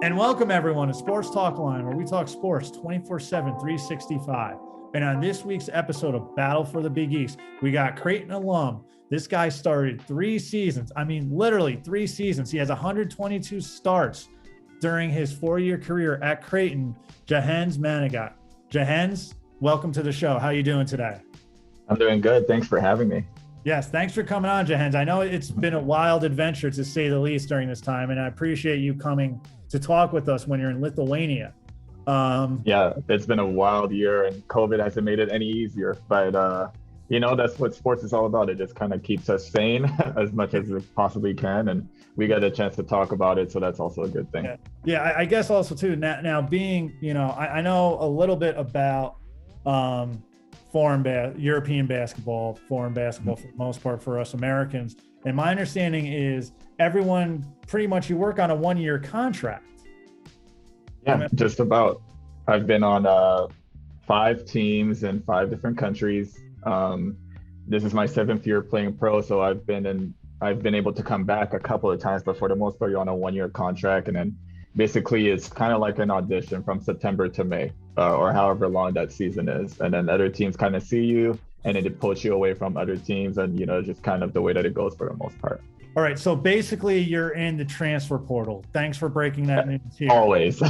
And welcome everyone to Sports Talk Line, where we talk sports 24/7, 365. And on this week's episode of Battle for the Big East, we got Creighton alum. This guy started 3 seasons. I mean, literally 3 seasons. He has 122 starts during his 4-year career at Creighton. Jahenns Manigat. Jahenns, welcome to the show. How are you doing today? I'm doing good. Thanks for having me. Yes, thanks for coming on, Jahenns. I know it's been a wild adventure, to say the least, during this time, and I appreciate you coming to talk with us when you're in Lithuania. Yeah, it's been a wild year, and COVID hasn't made it any easier. But that's what sports is all about. It just kind of keeps us sane as much as it possibly can, and we got a chance to talk about it, so that's also a good thing. Yeah, I guess also too. Now being, I know a little bit about European basketball, foreign basketball for the most part for us Americans. And my understanding is everyone pretty much, you work on a 1-year contract. Yeah, just about. I've been on 5 teams in 5 different countries. This is my 7th year playing pro, so I've been able to come back a couple of times, but for the most part, you're on a 1-year contract, and then basically it's kind of like an audition from September to May, or however long that season is, and then other teams kind of see you, and then it pulls you away from other teams, and just kind of the way that it goes for the most part. All right, so basically you're in the transfer portal. Thanks for breaking that news here. Always.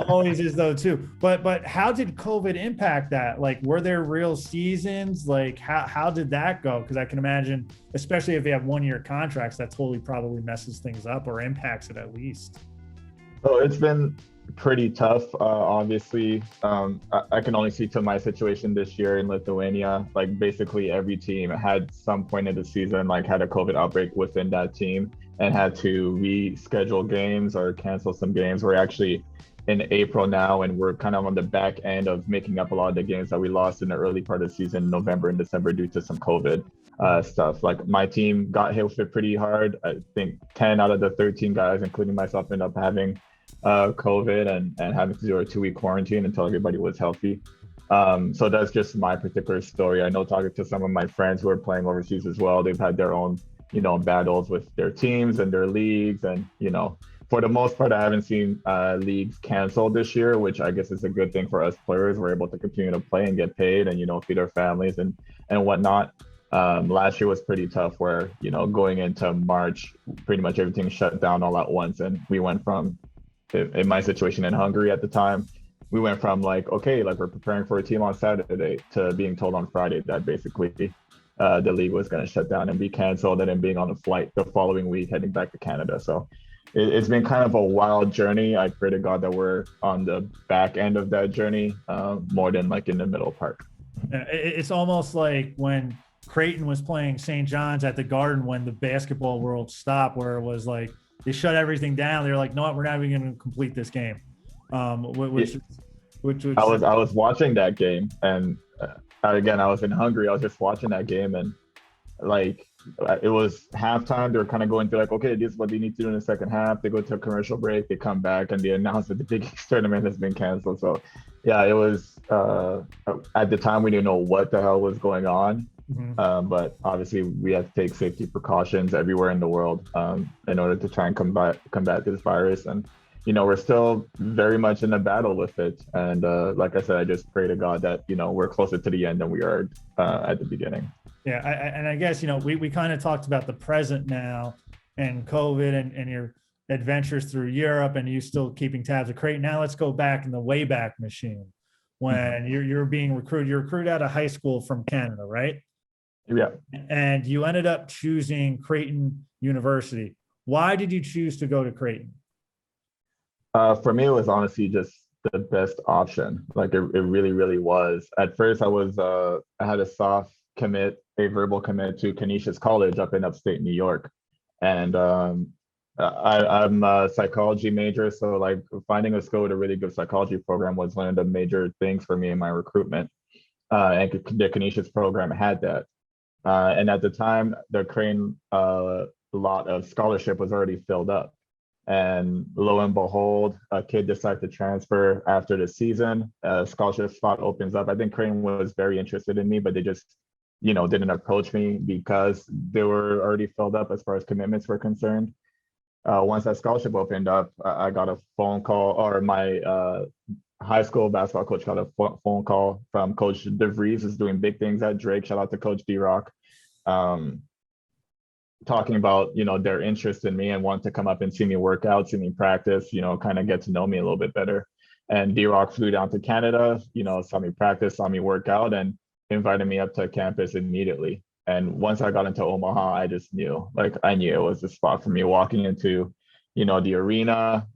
Always is though too. But how did COVID impact that? Like, were there real seasons? Like, how did that go? Because I can imagine, especially if you have 1-year contracts, that totally probably messes things up or impacts it at least. So it's been pretty tough. Obviously, I can only speak to my situation this year in Lithuania. Like, basically every team had some point in the season, like, had a COVID outbreak within that team and had to reschedule games or cancel some games. We're actually in April now, and we're kind of on the back end of making up a lot of the games that we lost in the early part of the season, November and December, due to some COVID stuff. Like, my team got hit with it pretty hard. I think 10 out of the 13 guys, including myself, ended up having COVID and having to do a 2-week quarantine until everybody was healthy. So that's just my particular story. I know, talking to some of my friends who are playing overseas as well, they've had their own, battles with their teams and their leagues. And, for the most part, I haven't seen leagues canceled this year, which I guess is a good thing for us players. We're able to continue to play and get paid and, feed our families and whatnot. Last year was pretty tough, where, going into March, pretty much everything shut down all at once. And we went from, in my situation in Hungary at the time, we went from like, okay, like, we're preparing for a team on Saturday, to being told on Friday that basically the league was going to shut down and be canceled, and then being on a flight the following week heading back to Canada. So it's been kind of a wild journey. I pray to God that we're on the back end of that journey, more than like in the middle part. It's almost like when Creighton was playing St. John's at the Garden when the basketball world stopped, where it was like they shut everything down. They're like, no, we're not even going to complete this game. Which I was watching that game, and again, I was in Hungary. I was just watching that game, and like, it was halftime. They were kind of going through like, okay, this is what they need to do in the second half. They go to a commercial break, they come back, and they announce that the Big East tournament has been canceled. So yeah, it was at the time we didn't know what the hell was going on. Mm-hmm. But obviously we have to take safety precautions everywhere in the world in order to try and combat this virus. And we're still very much in a battle with it. And like I said, I just pray to God that we're closer to the end than we are at the beginning. Yeah, and I guess we kind of talked about the present now and COVID and your adventures through Europe, and you still keeping tabs of Creighton. Now let's go back in the Wayback Machine when you're being recruited. You're recruited out of high school from Canada, right? Yeah. And you ended up choosing Creighton University. Why did you choose to go to Creighton? For me, it was honestly just the best option. Like, it really, really was. At first, I had a soft commit, a verbal commit to Canisius College up in upstate New York. And I'm a psychology major. So like, finding a school with a really good psychology program was one of the major things for me in my recruitment. And the Canisius program had that. And at the time, the Creighton lot of scholarship was already filled up. And lo and behold, a kid decided to transfer after the season. A scholarship spot opens up. I think Creighton was very interested in me, but they just, didn't approach me because they were already filled up as far as commitments were concerned. once that scholarship opened up, I got a phone call, or my high school basketball coach got a phone call from Coach DeVries, is doing big things at Drake. Shout out to Coach D-Rock. Um, Talking about, their interest in me and want to come up and see me work out, see me practice, kind of get to know me a little bit better. And D-Rock flew down to Canada, saw me practice, saw me work out, and invited me up to campus immediately. And once I got into Omaha, I just knew, like, I knew it was the spot for me. Walking into, the arena,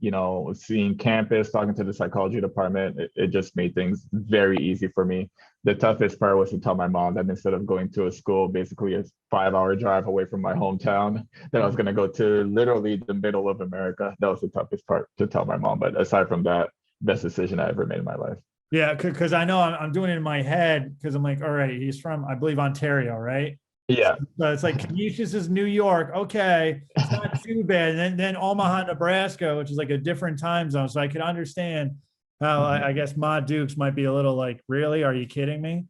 seeing campus, talking to the psychology department, it just made things very easy for me. The toughest part was to tell my mom that instead of going to a school, basically a 5-hour drive away from my hometown, that I was going to go to literally the middle of America. That was the toughest part to tell my mom. But aside from that, best decision I ever made in my life. Yeah, because I know I'm doing it in my head because I'm like, all right, he's from, I believe, Ontario, right? Yeah. So it's like Canisius is New York. Okay, it's not too bad. And then Omaha, Nebraska, which is like a different time zone. So I could understand how I guess Ma Dukes might be a little like, really? Are you kidding me?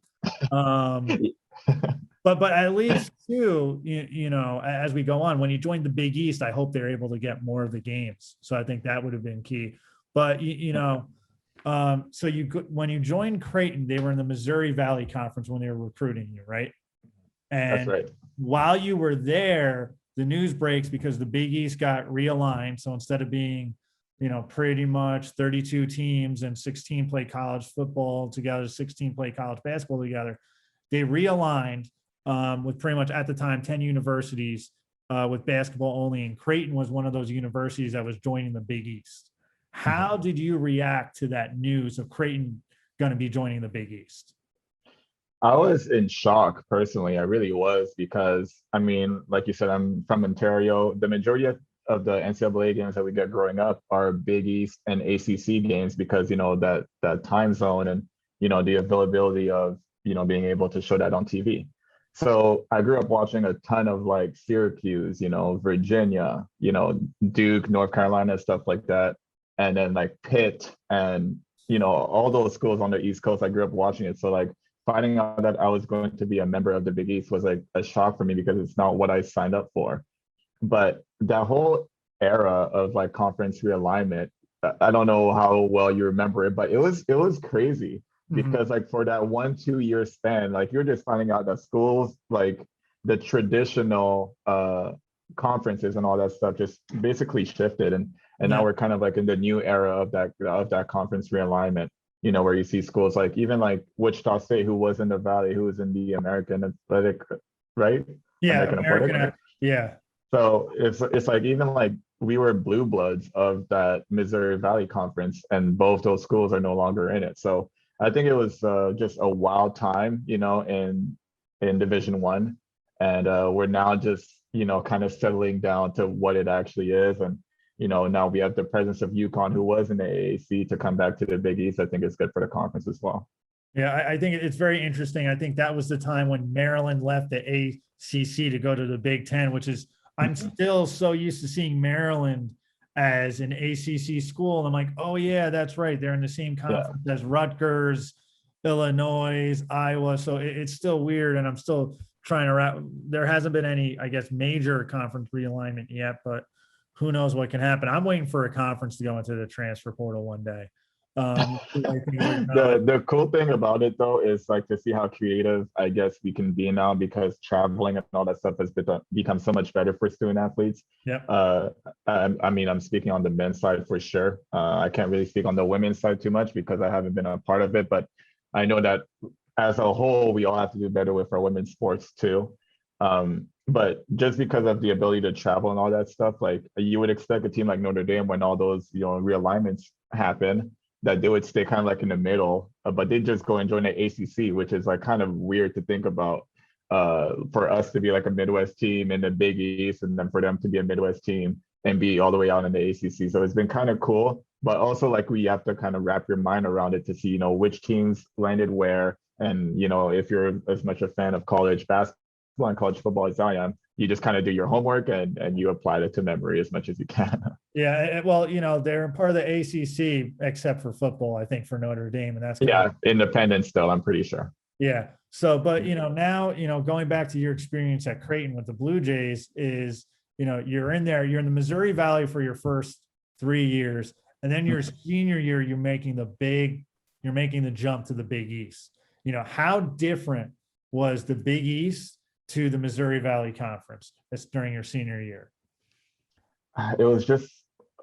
But at least too, as we go on, when you joined the Big East, I hope they're able to get more of the games. So I think that would have been key. But so when you joined Creighton, they were in the Missouri Valley Conference when they were recruiting you, right? And That's right. while you were there, the news breaks because the Big East got realigned. So instead of being, pretty much 32 teams and 16 play college football together, 16 play college basketball together, they realigned with pretty much at the time 10 universities with basketball only. And Creighton was one of those universities that was joining the Big East. How did you react to that news of Creighton going to be joining the Big East? I was in shock personally. I really was, because I mean, like you said, I'm from Ontario. The majority of the NCAA games that we get growing up are Big East and ACC games because, that time zone and, the availability of, being able to show that on TV. So I grew up watching a ton of like Syracuse, Virginia, Duke, North Carolina, stuff like that. And then like Pitt and, all those schools on the East Coast, I grew up watching it. So like, finding out that I was going to be a member of the Big East was like a shock for me because it's not what I signed up for. But that whole era of like conference realignment, I don't know how well you remember it, but it was crazy because like for that 1-2 year span, like you're just finding out that schools, like the traditional conferences and all that stuff just basically shifted, and now we're kind of like in the new era of that conference realignment. Where you see schools like even like Wichita State, who was in the Valley, who was in the American Athletic, right? Yeah, American Athletic. Yeah. So it's like even like we were blue bloods of that Missouri Valley Conference, and both those schools are no longer in it. So I think it was just a wild time, in Division One, and we're now just kind of settling down to what it actually is, and now we have the presence of UConn, who was in the AAC, to come back to the Big East. I think it's good for the conference as well. Yeah, I think it's very interesting. I think that was the time when Maryland left the ACC to go to the Big Ten, which is, I'm still so used to seeing Maryland as an ACC school. And I'm like, oh yeah, that's right. They're in the same conference as Rutgers, Illinois, Iowa. So it's still weird. And I'm still trying to wrap, there hasn't been any, I guess, major conference realignment yet, but who knows what can happen. I'm waiting for a conference to go into the transfer portal one day. The cool thing about it though is like to see how creative I guess we can be now, because traveling and all that stuff has become so much better for student athletes. I mean, I'm speaking on the men's side for sure. I can't really speak on the women's side too much because I haven't been a part of it, but I know that as a whole we all have to do better with our women's sports too. But just because of the ability to travel and all that stuff, like you would expect a team like Notre Dame, when all those realignments happen, that they would stay kind of like in the middle, but they just go and join the ACC, which is like kind of weird to think about, for us to be like a Midwest team in the Big East, and then for them to be a Midwest team and be all the way out in the ACC. So it's been kind of cool, but also like we have to kind of wrap your mind around it to see, which teams landed where. And, if you're as much a fan of college basketball and college football as I am, you just kind of do your homework and you apply it to memory as much as you can. Yeah, well, they're part of the ACC except for football, I think, for Notre Dame, and that's independent still, I'm pretty sure. Yeah. So, but now, going back to your experience at Creighton with the Blue Jays, is you're in there, you're in the Missouri Valley for your first 3 years. And then your senior year, you're making the jump to the Big East. How different was the Big East to the Missouri Valley Conference that's during your senior year? It was just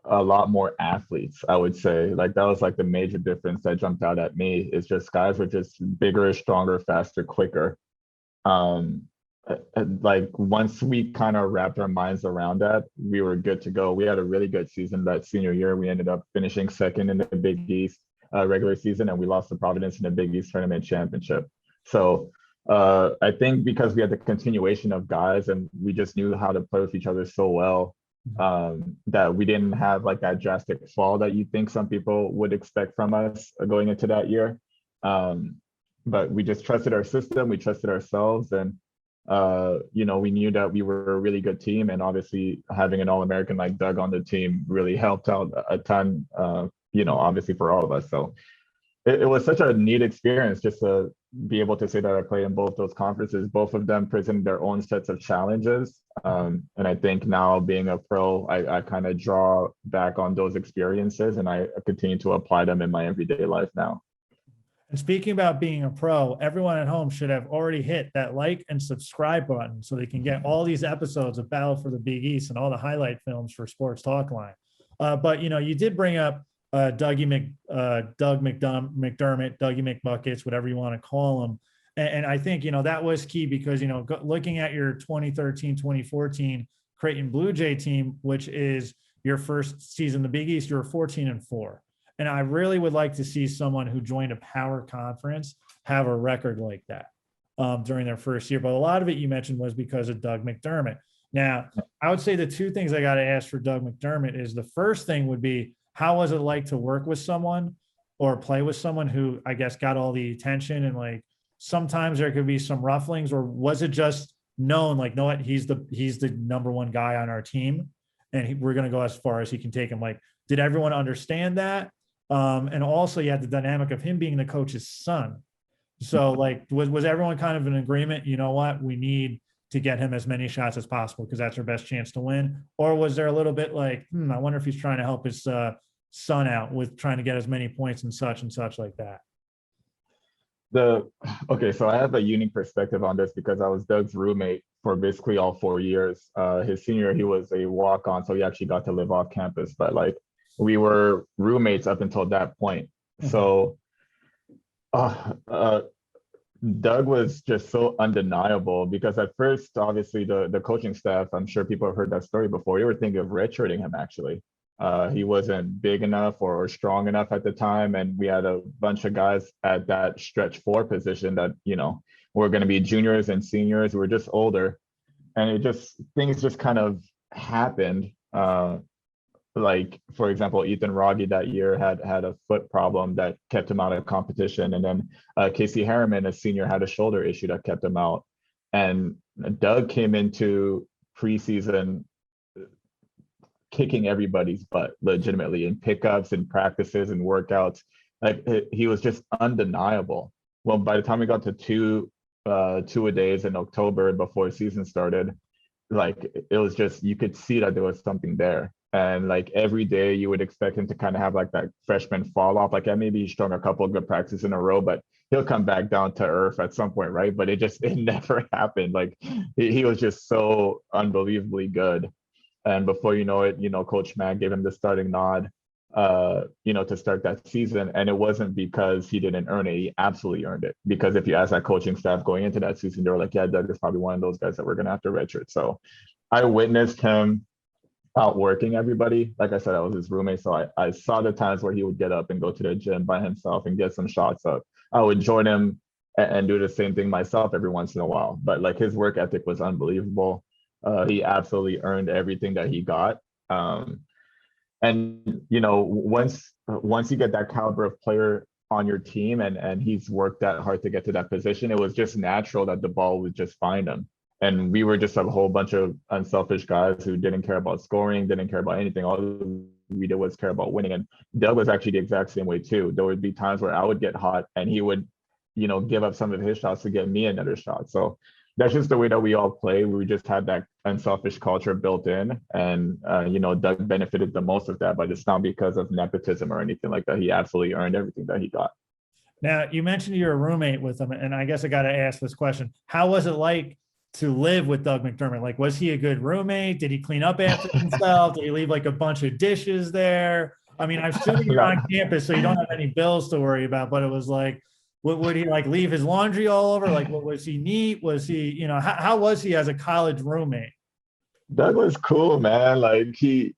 a lot more athletes, I would say. Like that was like the major difference that jumped out at me is just guys were just bigger, stronger, faster, quicker. Um, like once we kind of wrapped our minds around that, we were good to go. We had a really good season that senior year. We ended up finishing second in the Big East regular season, and we lost to Providence in the Big East tournament championship. So I think because we had the continuation of guys and we just knew how to play with each other so well, that we didn't have like that drastic fall that you think some people would expect from us going into that year. But we just trusted our system, we trusted ourselves, and we knew that we were a really good team, and obviously having an All-American like Doug on the team really helped out a ton, obviously for all of us. So it was such a neat experience just to be able to say that I played in both those conferences. Both of them presented their own sets of challenges. And I think now being a pro, I kind of draw back on those experiences and I continue to apply them in my everyday life now. And speaking about being a pro, everyone at home should have already hit that like and subscribe button so they can get all these episodes of Battle for the Big East and all the highlight films for Sports Talk Line. But you did bring up Doug McDermott, Dougie McBuckets, whatever you want to call him. And I think, that was key because, looking at your 2013, 2014 Creighton Blue Jay team, which is your first season in the Big East, you were 14-4. And I really would like to see someone who joined a power conference have a record like that during their first year. But a lot of it you mentioned was because of Doug McDermott. Now, I would say the two things I got to ask for Doug McDermott is the first thing would be, how was it like to work with someone or play with someone who I guess got all the attention, and like sometimes there could be some rufflings, or was it just known like, no, what, he's the number one guy on our team and we're going to go as far as he can take him? Like, did everyone understand that? And also you had the dynamic of him being the coach's son. So like, was everyone kind of in agreement, you know what, we need to get him as many shots as possible because that's our best chance to win? Or was there a little bit like, I wonder if he's trying to help his son out with trying to get as many points and such like that? Okay, so I have a unique perspective on this because I was Doug's roommate for basically all 4 years. His senior year, he was a walk-on, so he actually got to live off campus, but like we were roommates up until that point. So Doug was just so undeniable because at first, obviously the coaching staff, I'm sure people have heard that story before, they were thinking of redshirting him actually. He wasn't big enough or strong enough at the time. And we had a bunch of guys at that stretch four position that, were going to be juniors and seniors. We were just older. And things just kind of happened. Like, for example, Ethan Rogge that year had a foot problem that kept him out of competition. And then Casey Harriman, a senior, had a shoulder issue that kept him out. And Doug came into preseason kicking everybody's butt legitimately in pickups and practices and workouts. Like he was just undeniable. Well, by the time we got to two-a-days in October and before season started, like it was just, you could see that there was something there. And like every day you would expect him to kind of have like that freshman fall off. Like maybe he's strung a couple of good practices in a row, but he'll come back down to earth at some point, right? But it never happened. Like he was just so unbelievably good. And before you know it, Coach Mack gave him the starting nod, to start that season. And it wasn't because he didn't earn it. He absolutely earned it. Because if you ask that coaching staff going into that season, they were like, yeah, Doug is probably one of those guys that we're going to have to redshirt. So I witnessed him outworking everybody. Like I said, I was his roommate. So I saw the times where he would get up and go to the gym by himself and get some shots up. I would join him and do the same thing myself every once in a while. But like his work ethic was unbelievable. He absolutely earned everything that he got. And once you get that caliber of player on your team and he's worked that hard to get to that position, it was just natural that the ball would just find him. And we were just a whole bunch of unselfish guys who didn't care about scoring, didn't care about anything. All we did was care about winning. And Doug was actually the exact same way too. There would be times where I would get hot and he would, give up some of his shots to get me another shot. So that's just the way that we all play. We just had that unselfish culture built in, and Doug benefited the most of that, but it's not because of nepotism or anything like that. He absolutely earned everything that he got. Now, you mentioned you're a roommate with him, and I guess I got to ask this question. How was it like to live with Doug McDermott? Like, was he a good roommate? Did he clean up after himself? Did he leave like a bunch of dishes there? I mean, I'm assuming you're on campus, so you don't have any bills to worry about, but it was like, would he like leave his laundry all over? Like, what was he neat? Was he, how was he as a college roommate? Doug was cool, man. Like he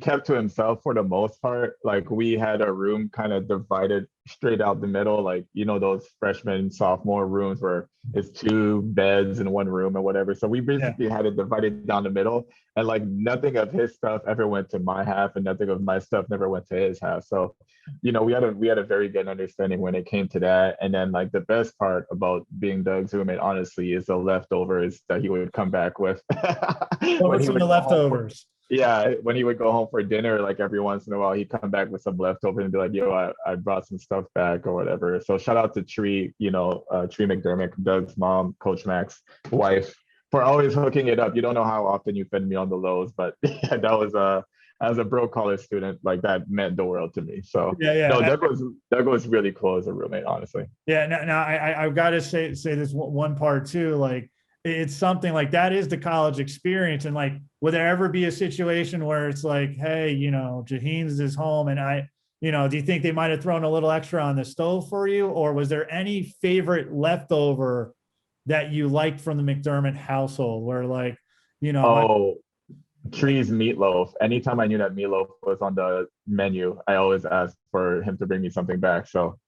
kept to himself for the most part. Like we had a room kind of divided straight out the middle, like those freshman sophomore rooms where it's two beds in one room or whatever. So we basically had it divided down the middle, and like nothing of his stuff ever went to my half, and nothing of my stuff never went to his half. So we had a very good understanding when it came to that. And then like the best part about being Doug's roommate, honestly, is the leftovers that he would come back with. What were some of the leftovers? Yeah, when he would go home for dinner, like every once in a while, he'd come back with some leftovers and be like, "Yo, I brought some stuff back or whatever." So shout out to Tree, Tree McDermott, Doug's mom, Coach Mac's wife, for always hooking it up. You don't know how often you fed me on the lows, but yeah, that was as a bro college student, like that meant the world to me. So no, Doug was really cool as a roommate, honestly. Yeah. Now I've got to say this one part too. Like, it's something like that is the college experience. And like, would there ever be a situation where it's like, hey, Jahenns is home, and do you think they might have thrown a little extra on the stove for you? Or was there any favorite leftover that you liked from the McDermott household where like, Tree's meatloaf. Anytime I knew that meatloaf was on the menu, I always asked for him to bring me something back. So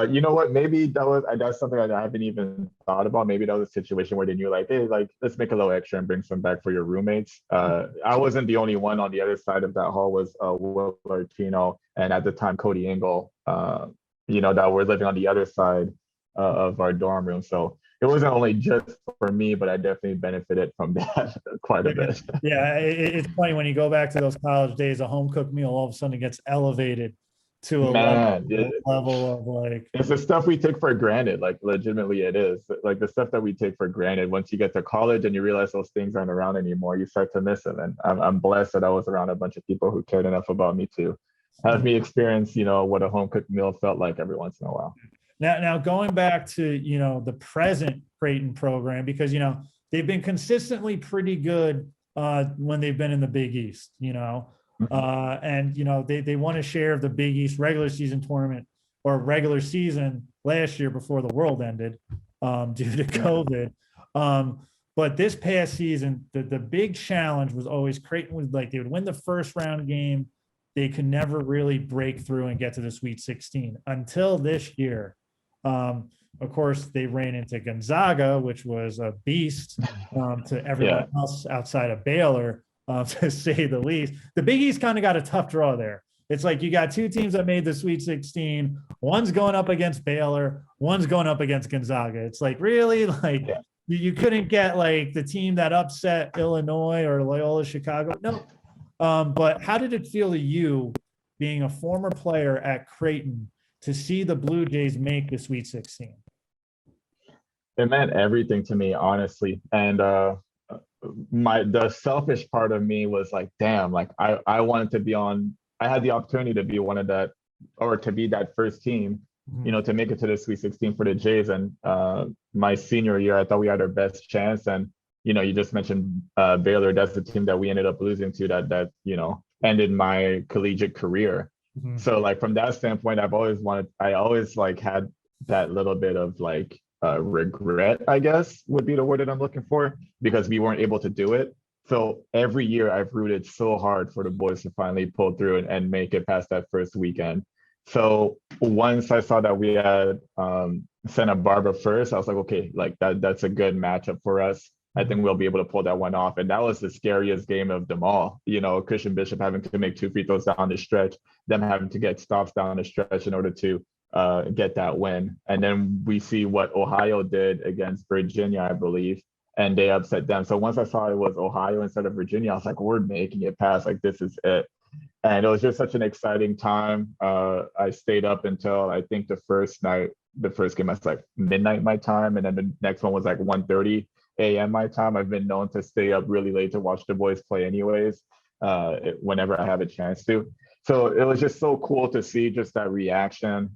you know what? Maybe that's something I haven't even thought about. Maybe that was a situation where they knew, like, hey, like let's make a little extra and bring some back for your roommates. I wasn't the only one. On the other side of that hall was Will Tino, and at the time Cody Engel. That were living on the other side of our dorm room. So it wasn't only just for me, but I definitely benefited from that quite a bit. Yeah, it's funny when you go back to those college days. A home cooked meal all of a sudden gets elevated to a level of like, it's the stuff we take for granted. Like legitimately it is like the stuff that we take for granted. Once you get to college and you realize those things aren't around anymore, you start to miss them. And I'm blessed that I was around a bunch of people who cared enough about me to have me experience what a home cooked meal felt like every once in a while. Now going back to the present Creighton program, because they've been consistently pretty good when they've been in the Big East, and they won a share of the Big East regular season tournament or regular season last year before the world ended due to COVID. But this past season, the big challenge was always Creighton was like, they would win the first round game. They could never really break through and get to the Sweet 16 until this year. Of course, they ran into Gonzaga, which was a beast to everyone else outside of Baylor, to say the least. The Big East kind of got a tough draw there. It's like you got two teams that made the Sweet 16. One's going up against Baylor. One's going up against Gonzaga. It's like, really? Like, you couldn't get like the team that upset Illinois or Loyola Chicago? No. But how did it feel to you, being a former player at Creighton, to see the Blue Jays make the Sweet 16? It meant everything to me, honestly. And the selfish part of me was like, damn, like I wanted to be on. I had the opportunity to be one of that, or to be that first team, to make it to the Sweet 16 for the Jays. And my senior year, I thought we had our best chance. And you just mentioned Baylor. That's the team that we ended up losing to. That ended my collegiate career. So like from that standpoint, I always like had that little bit of like regret, I guess would be the word that I'm looking for, because we weren't able to do it. So every year I've rooted so hard for the boys to finally pull through and make it past that first weekend. So once I saw that we had Santa Barbara first, I was like, okay, like that's a good matchup for us. I think we'll be able to pull that one off. And that was the scariest game of them all. Christian Bishop having to make 2 free throws down the stretch, them having to get stops down the stretch in order to get that win. And then we see what Ohio did against Virginia, I believe, and they upset them. So once I saw it was Ohio instead of Virginia, I was like, we're making it past, like this is it. And it was just such an exciting time. I stayed up until I think the first game was like midnight my time, and then the next one was like 1:30. a.m. my time. I've been known to stay up really late to watch the boys play anyways, whenever I have a chance to. So it was just so cool to see just that reaction.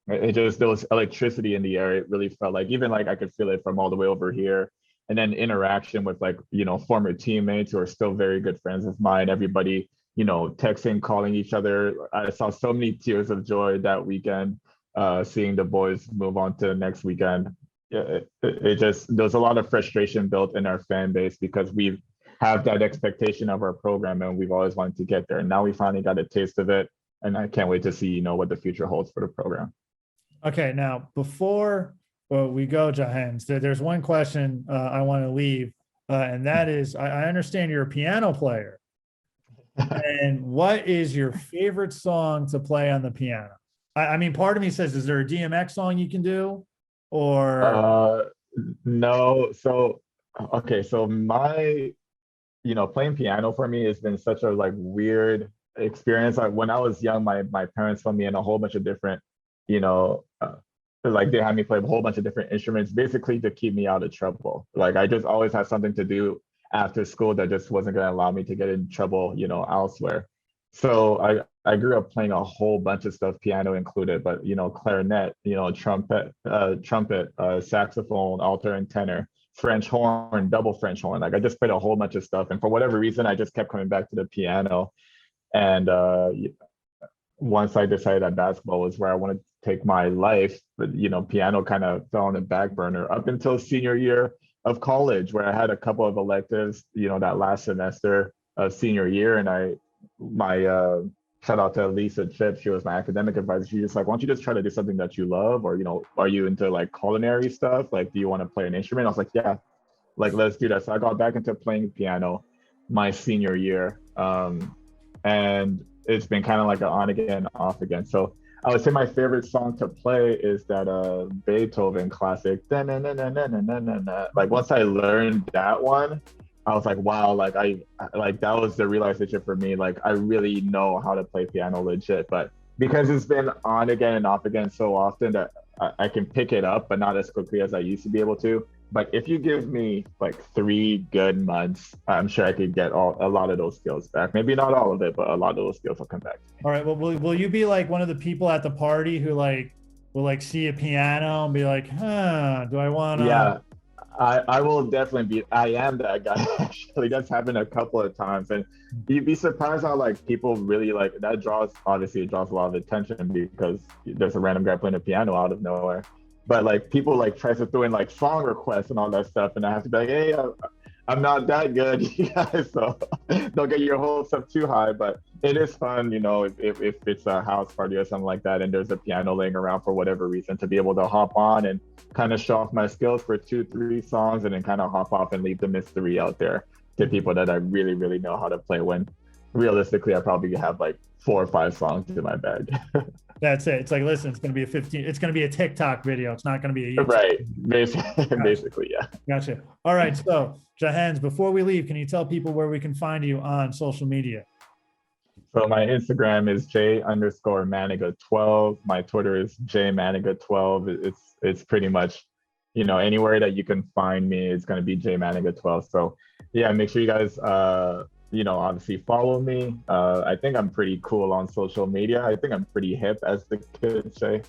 It just, there was electricity in the air. It really felt like, even like I could feel it from all the way over here. And then interaction with, like, former teammates who are still very good friends of mine, everybody, texting, calling each other. I saw so many tears of joy that weekend, seeing the boys move on to the next weekend. Yeah, it just, there's a lot of frustration built in our fan base because we have that expectation of our program and we've always wanted to get there. And now we finally got a taste of it. And I can't wait to see, what the future holds for the program. Okay, now before we go, Jahenns, there's one question I want to leave, and that is, I understand you're a piano player. And what is your favorite song to play on the piano? I mean, part of me says, is there a DMX song you can do? Or no. So, okay, so my, playing piano for me has been such a like weird experience. Like when I was young, my parents put me in a whole bunch of different, like they had me play a whole bunch of different instruments basically to keep me out of trouble. Like I just always had something to do after school that just wasn't going to allow me to get in trouble, elsewhere. So I grew up playing a whole bunch of stuff, piano included, but clarinet, trumpet, saxophone, alto and tenor, French horn, double French horn. Like I just played a whole bunch of stuff, and for whatever reason, I just kept coming back to the piano. And once I decided that basketball was where I wanted to take my life, but piano kind of fell on the back burner up until senior year of college, where I had a couple of electives, that last semester of senior year, and my shout out to Lisa Chip, she was my academic advisor. She's just like, why don't you just try to do something that you love, or are you into like culinary stuff? Like, do you want to play an instrument? I was like, yeah, like let's do that. So I got back into playing piano my senior year, and it's been kind of like an on again, off again. So I would say my favorite song to play is that Beethoven classic. Like once I learned that one, I was like, wow, like that was the realization for me. Like I really know how to play piano legit, but because it's been on again and off again so often that I can pick it up, but not as quickly as I used to be able to. But if you give me like 3 good months, I'm sure I could get a lot of those skills back. Maybe not all of it, but a lot of those skills will come back. All right. Well, will you be like one of the people at the party who will see a piano and be like, do I want to? Yeah, I will definitely be. I am that guy. Actually, that's happened a couple of times, and you'd be surprised how like people really like that. Obviously it draws a lot of attention because there's a random guy playing a piano out of nowhere. But like people like try to throw in like song requests and all that stuff, and I have to be like, hey, I'm not that good, you guys, so don't get your hopes up too high. But it is fun, if it's a house party or something like that, and there's a piano laying around for whatever reason, to be able to hop on and kind of show off my skills for 2-3 songs, and then kind of hop off and leave the mystery out there to people that I really, really know how to play. When realistically, I probably have like 4 or 5 songs in my bag. That's it. It's like, listen, it's going to be a TikTok video. It's not going to be a YouTube. Right. Basically, yeah. Gotcha. All right. So Jahenns, before we leave, can you tell people where we can find you on social media? So my Instagram is J_Manigat12. My Twitter is JManigat12. It's pretty much, anywhere that you can find me, it's going to be JManigat12. So yeah, make sure you guys, obviously follow me. I think I'm pretty cool on social media. I think I'm pretty hip, as the kids say.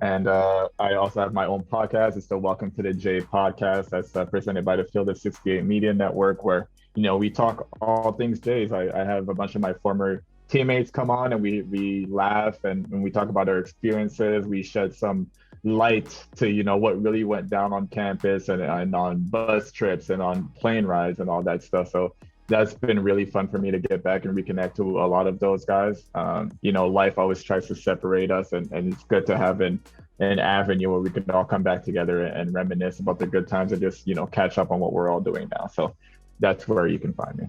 And I also have my own podcast. It's the Welcome to the J podcast. That's presented by the Field of 68 Media Network, where, we talk all things Jays. I have a bunch of my former teammates come on, and we laugh and we talk about our experiences. We shed some light to, what really went down on campus and on bus trips and on plane rides and all that stuff. So that's been really fun for me to get back and reconnect to a lot of those guys. Life always tries to separate us, and it's good to have an avenue where we can all come back together and reminisce about the good times and just, catch up on what we're all doing now. So that's where you can find me.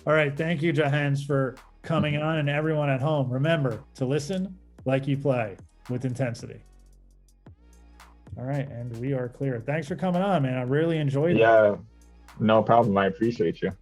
All right. Thank you, Jahenns, for coming on, and everyone at home, remember to listen like you play, with intensity. All right. And we are clear. Thanks for coming on, man. I really enjoyed it. Yeah, no problem. I appreciate you.